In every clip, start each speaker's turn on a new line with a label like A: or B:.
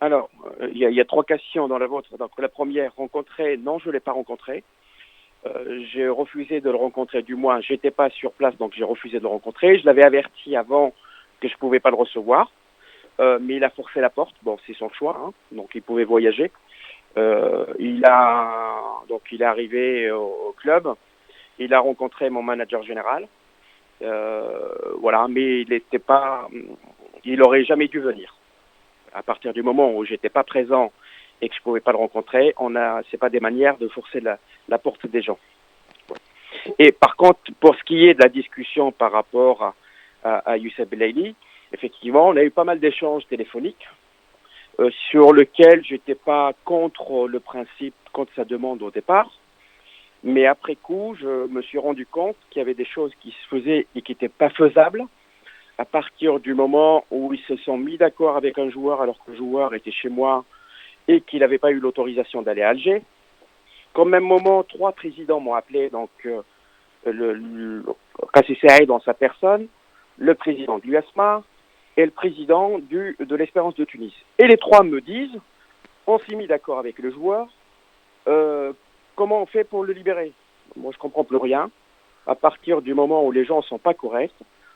A: Alors, il y a trois questions dans la vôtre. Donc, la première, rencontrer, non, je ne l'ai pas rencontré. J'ai refusé de le rencontrer, du moins, j'étais pas sur place, donc j'ai refusé de le rencontrer. Je l'avais averti avant que je pouvais pas le recevoir, mais il a forcé la porte. Bon, c'est son choix, hein, donc il pouvait voyager. Il est arrivé au club. Il a rencontré mon manager général. Voilà, mais il aurait jamais dû venir. À partir du moment où j'étais pas présent et que je pouvais pas le rencontrer, c'est pas des manières de forcer la porte des gens. Et par contre, pour ce qui est de la discussion par rapport à Youssef Belaïli, effectivement, on a eu pas mal d'échanges téléphoniques sur lesquels j'étais pas contre le principe, contre sa demande au départ. Mais après coup, je me suis rendu compte qu'il y avait des choses qui se faisaient et qui n'étaient pas faisables à partir du moment où ils se sont mis d'accord avec un joueur alors que le joueur était chez moi et qu'il n'avait pas eu l'autorisation d'aller à Alger. Qu'au même moment, 3 présidents m'ont appelé, donc Kassi Saïd dans sa personne, le président de l'USMA et le président de l'Espérance de Tunis. Et les 3 me disent, on s'est mis d'accord avec le joueur, comment on fait pour le libérer? Moi, je comprends plus rien. À partir du moment où les gens ne sont pas corrects,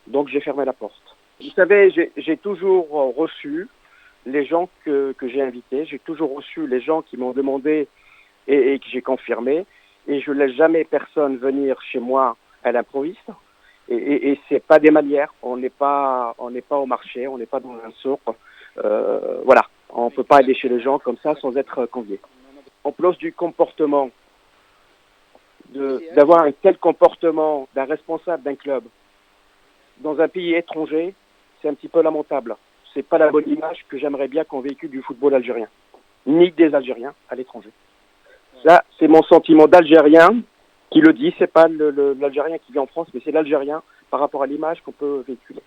A: donc j'ai fermé la porte. Vous savez, j'ai toujours reçu les gens que j'ai invités, j'ai toujours reçu les gens qui m'ont demandé et que j'ai confirmé, et je ne laisse jamais personne venir chez moi à l'improviste. Et c'est pas des manières. On n'est pas au marché, on n'est pas dans un souk. Voilà, on peut pas aller chez les gens comme ça sans être convié. En plus du comportement, d'avoir un tel comportement d'un responsable d'un club dans un pays étranger, c'est un petit peu lamentable. C'est pas la bonne image que j'aimerais bien qu'on véhicule du football algérien, ni des Algériens à l'étranger. Ça, c'est mon sentiment d'Algérien qui le dit. C'est pas l'Algérien qui vit en France, mais c'est l'Algérien par rapport à l'image qu'on peut véhiculer.